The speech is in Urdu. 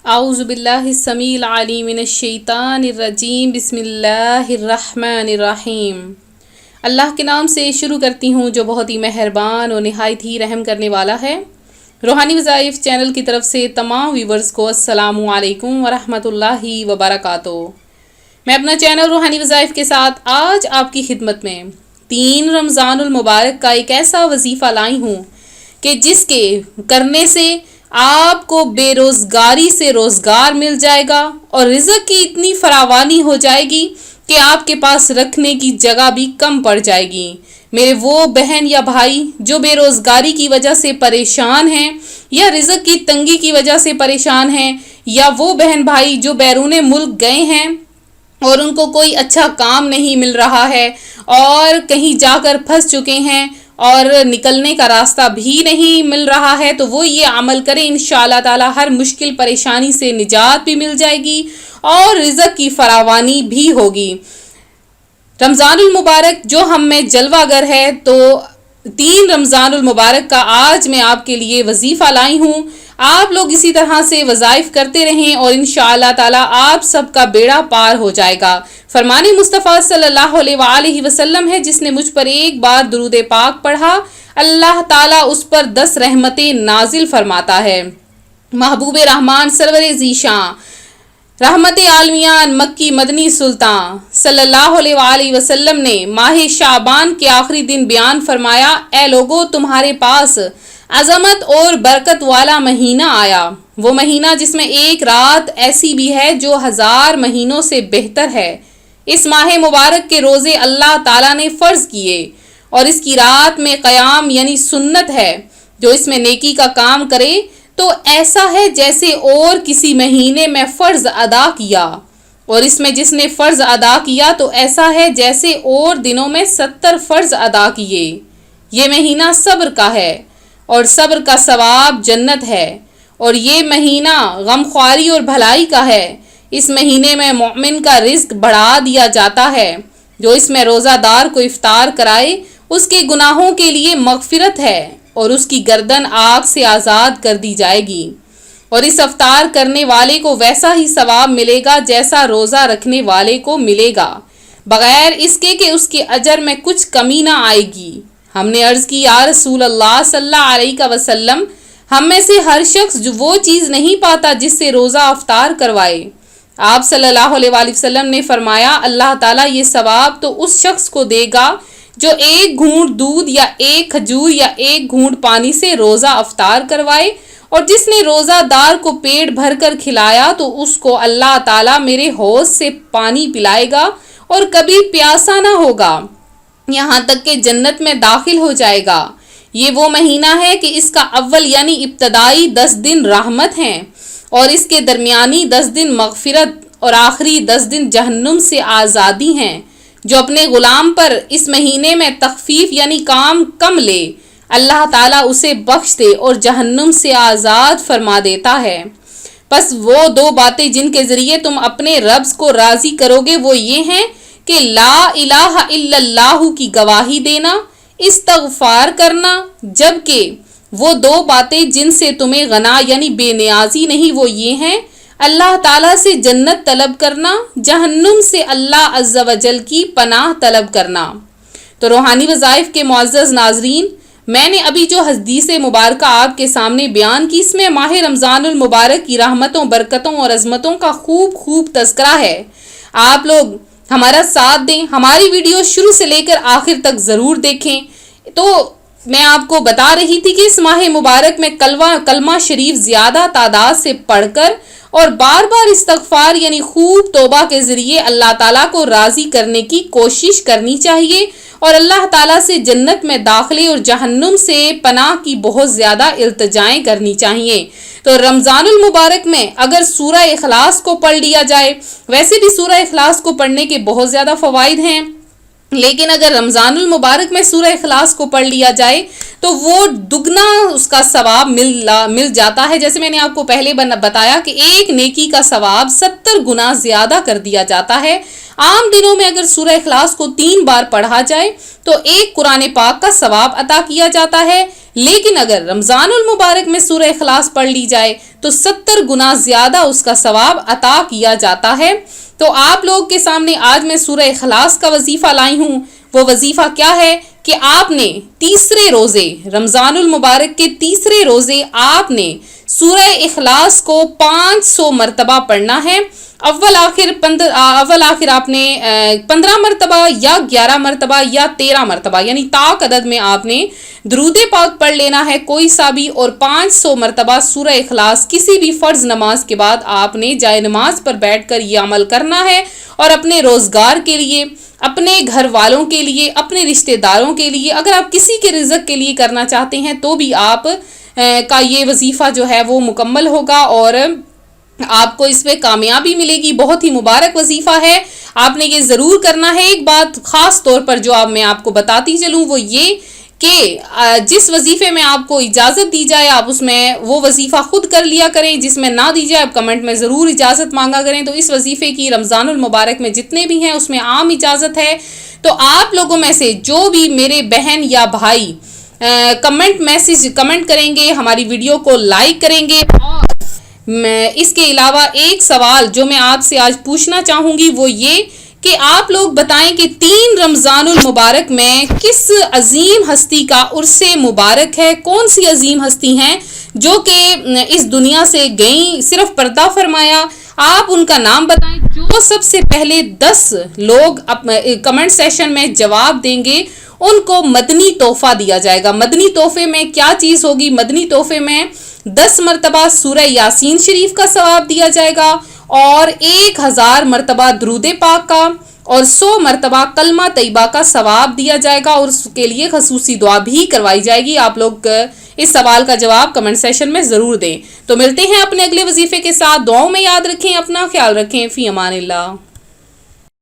اعوذ باللہ السمیع العلیم من الشیطان الرجیم بسم اللہ الرحمن الرحیم۔ اللہ کے نام سے شروع کرتی ہوں جو بہت ہی مہربان اور نہایت ہی رحم کرنے والا ہے۔ روحانی وظائف چینل کی طرف سے تمام ویورز کو السلام علیکم ورحمۃ اللہ وبرکاتہ۔ میں اپنا چینل روحانی وظائف کے ساتھ آج آپ کی خدمت میں 3 رمضان المبارک کا ایک ایسا وظیفہ لائی ہوں کہ جس کے کرنے سے آپ کو بے روزگاری سے روزگار مل جائے گا اور رزق کی اتنی فراوانی ہو جائے گی کہ آپ کے پاس رکھنے کی جگہ بھی کم پڑ جائے گی۔ میرے وہ بہن یا بھائی جو بے روزگاری کی وجہ سے پریشان ہیں یا رزق کی تنگی کی وجہ سے پریشان ہیں، یا وہ بہن بھائی جو بیرون ملک گئے ہیں اور ان کو کوئی اچھا کام نہیں مل رہا ہے اور کہیں جا کر پھنس چکے ہیں اور نکلنے کا راستہ بھی نہیں مل رہا ہے، تو وہ یہ عمل کریں، انشاءاللہ تعالی ہر مشکل پریشانی سے نجات بھی مل جائے گی اور رزق کی فراوانی بھی ہوگی۔ رمضان المبارک جو ہم میں جلوہ گر ہے، تو 3 رمضان المبارک کا آج میں آپ کے لیے وظیفہ لائی ہوں۔ آپ لوگ اسی طرح سے وظائف کرتے رہیں اور انشاءاللہ تعالی آپ سب کا بیڑا پار ہو جائے گا۔ فرمان مصطفیٰ صلی اللہ علیہ وآلہ وسلم ہے، جس نے مجھ پر ایک بار درود پاک پڑھا اللہ تعالیٰ اس پر 10 رحمتیں نازل فرماتا ہے۔ محبوب رحمان سرور ذیشان رحمت عالمیان مکی مدنی سلطان صلی اللہ علیہ وآلہ وسلم نے ماہ شعبان کے آخری دن بیان فرمایا، اے لوگو تمہارے پاس عظمت اور برکت والا مہینہ آیا، وہ مہینہ جس میں ایک رات ایسی بھی ہے جو 1000 مہینوں سے بہتر ہے۔ اس ماہ مبارک کے روزے اللہ تعالیٰ نے فرض کیے اور اس کی رات میں قیام یعنی سنت ہے۔ جو اس میں نیکی کا کام کرے تو ایسا ہے جیسے اور کسی مہینے میں فرض ادا کیا، اور اس میں جس نے فرض ادا کیا تو ایسا ہے جیسے اور دنوں میں 70 فرض ادا کیے۔ یہ مہینہ صبر کا ہے اور صبر کا ثواب جنت ہے، اور یہ مہینہ غمخواری اور بھلائی کا ہے۔ اس مہینے میں مومن کا رزق بڑھا دیا جاتا ہے۔ جو اس میں روزہ دار کو افطار کرائے اس کے گناہوں کے لیے مغفرت ہے اور اس کی گردن آگ سے آزاد کر دی جائے گی، اور اس افطار کرنے والے کو ویسا ہی ثواب ملے گا جیسا روزہ رکھنے والے کو ملے گا، بغیر اس کے کہ اس کے اجر میں کچھ کمی نہ آئے گی۔ ہم نے عرض کی، یا رسول اللہ صلی اللہ علیہ وسلم، ہم میں سے ہر شخص جو وہ چیز نہیں پاتا جس سے روزہ افطار کروائے۔ آپ صلی اللہ علیہ وآلہ وسلم نے فرمایا، اللہ تعالیٰ یہ ثواب تو اس شخص کو دے گا جو ایک گھونٹ دودھ یا ایک کھجور یا ایک گھونٹ پانی سے روزہ افطار کروائے، اور جس نے روزہ دار کو پیٹ بھر کر کھلایا تو اس کو اللہ تعالیٰ میرے حوض سے پانی پلائے گا اور کبھی پیاسا نہ ہوگا، یہاں تک کہ جنت میں داخل ہو جائے گا۔ یہ وہ مہینہ ہے کہ اس کا اول یعنی ابتدائی 10 دن رحمت ہیں، اور اس کے درمیانی 10 دن مغفرت اور آخری 10 دن جہنم سے آزادی ہیں۔ جو اپنے غلام پر اس مہینے میں تخفیف یعنی کام کم لے، اللہ تعالیٰ اسے بخش دے اور جہنم سے آزاد فرما دیتا ہے۔ پس وہ 2 باتیں جن کے ذریعے تم اپنے رب کو راضی کرو گے وہ یہ ہیں کہ لا الہ الا اللہ کی گواہی دینا، استغفار کرنا، جبکہ وہ 2 باتیں جن سے تمہیں غنا یعنی بے نیازی نہیں وہ یہ ہیں، اللہ تعالیٰ سے جنت طلب کرنا، جہنم سے اللہ عز و جل کی پناہ طلب کرنا۔ تو روحانی وظائف کے معزز ناظرین، میں نے ابھی جو حدیث مبارکہ آپ کے سامنے بیان کی، اس میں ماہ رمضان المبارک کی رحمتوں، برکتوں اور عظمتوں کا خوب تذکرہ ہے۔ آپ لوگ ہمارا ساتھ دیں، ہماری ویڈیو شروع سے لے کر آخر تک ضرور دیکھیں۔ تو میں آپ کو بتا رہی تھی کہ اس ماہ مبارک میں کلمہ شریف زیادہ تعداد سے پڑھ کر اور بار بار استغفار یعنی خوب توبہ کے ذریعے اللہ تعالیٰ کو راضی کرنے کی کوشش کرنی چاہیے، اور اللہ تعالیٰ سے جنت میں داخلے اور جہنم سے پناہ کی بہت زیادہ التجائیں کرنی چاہیے۔ تو رمضان المبارک میں اگر سورہ اخلاص کو پڑھ لیا جائے، ویسے بھی سورہ اخلاص کو پڑھنے کے بہت زیادہ فوائد ہیں، لیکن اگر رمضان المبارک میں سورہ اخلاص کو پڑھ لیا جائے تو وہ دگنا اس کا ثواب مل جاتا ہے۔ جیسے میں نے آپ کو پہلے بتایا کہ ایک نیکی کا ثواب 70 گنا زیادہ کر دیا جاتا ہے۔ عام دنوں میں اگر سورہ اخلاص کو 3 بار پڑھا جائے تو ایک قرآن پاک کا ثواب عطا کیا جاتا ہے، لیکن اگر رمضان المبارک میں سورہ اخلاص پڑھ لی جائے تو 70 گنا زیادہ اس کا ثواب عطا کیا جاتا ہے۔ تو آپ لوگ کے سامنے آج میں سورہ اخلاص کا وظیفہ لائی ہوں۔ وہ وظیفہ کیا ہے کہ آپ نے تیسرے روزے، رمضان المبارک کے تیسرے روزے آپ نے سورہ اخلاص کو 500 مرتبہ پڑھنا ہے۔ اول آخر آپ نے 15 مرتبہ یا 11 مرتبہ یا 13 مرتبہ یعنی طاق عدد میں آپ نے درود پاک پڑھ لینا ہے کوئی سا بھی، اور 500 مرتبہ سورہ اخلاص کسی بھی فرض نماز کے بعد آپ نے جائے نماز پر بیٹھ کر یہ عمل کرنا ہے، اور اپنے روزگار کے لیے، اپنے گھر والوں کے لیے، اپنے رشتہ داروں کے لیے، اگر آپ کسی کے رزق کے لیے کرنا چاہتے ہیں تو بھی آپ کا یہ وظیفہ جو ہے وہ مکمل ہوگا اور آپ کو اس پہ کامیابی ملے گی۔ بہت ہی مبارک وظیفہ ہے، آپ نے یہ ضرور کرنا ہے۔ ایک بات خاص طور پر جو میں آپ کو بتاتی چلوں وہ یہ کہ جس وظیفے میں آپ کو اجازت دی جائے آپ اس میں وہ وظیفہ خود کر لیا کریں، جس میں نہ دی جائے آپ کمنٹ میں ضرور اجازت مانگا کریں۔ تو اس وظیفے کی رمضان المبارک میں جتنے بھی ہیں اس میں عام اجازت ہے۔ تو آپ لوگوں میں سے جو بھی میرے بہن یا بھائی کمنٹ کریں گے، ہماری ویڈیو کو لائک کریں گے، اور اس کے علاوہ ایک سوال جو میں آپ سے آج پوچھنا چاہوں گی وہ یہ کہ آپ لوگ بتائیں کہ 3 رمضان المبارک میں کس عظیم ہستی کا عرس مبارک ہے؟ کون سی عظیم ہستی ہیں جو کہ اس دنیا سے گئیں، صرف پردہ فرمایا؟ آپ ان کا نام بتائیں۔ جو سب سے پہلے 10 لوگ کمنٹ سیشن میں جواب دیں گے ان کو مدنی تحفہ دیا جائے گا۔ مدنی تحفے میں کیا چیز ہوگی؟ مدنی تحفے میں 10 مرتبہ سورہ یاسین شریف کا ثواب دیا جائے گا، اور 1000 مرتبہ درود پاک کا، اور 100 مرتبہ کلمہ طیبہ کا ثواب دیا جائے گا، اور اس کے لیے خصوصی دعا بھی کروائی جائے گی۔ آپ لوگ اس سوال کا جواب کمنٹ سیشن میں ضرور دیں۔ تو ملتے ہیں اپنے اگلے وظیفے کے ساتھ، دعاؤں میں یاد رکھیں، اپنا خیال رکھیں، فی امان اللہ۔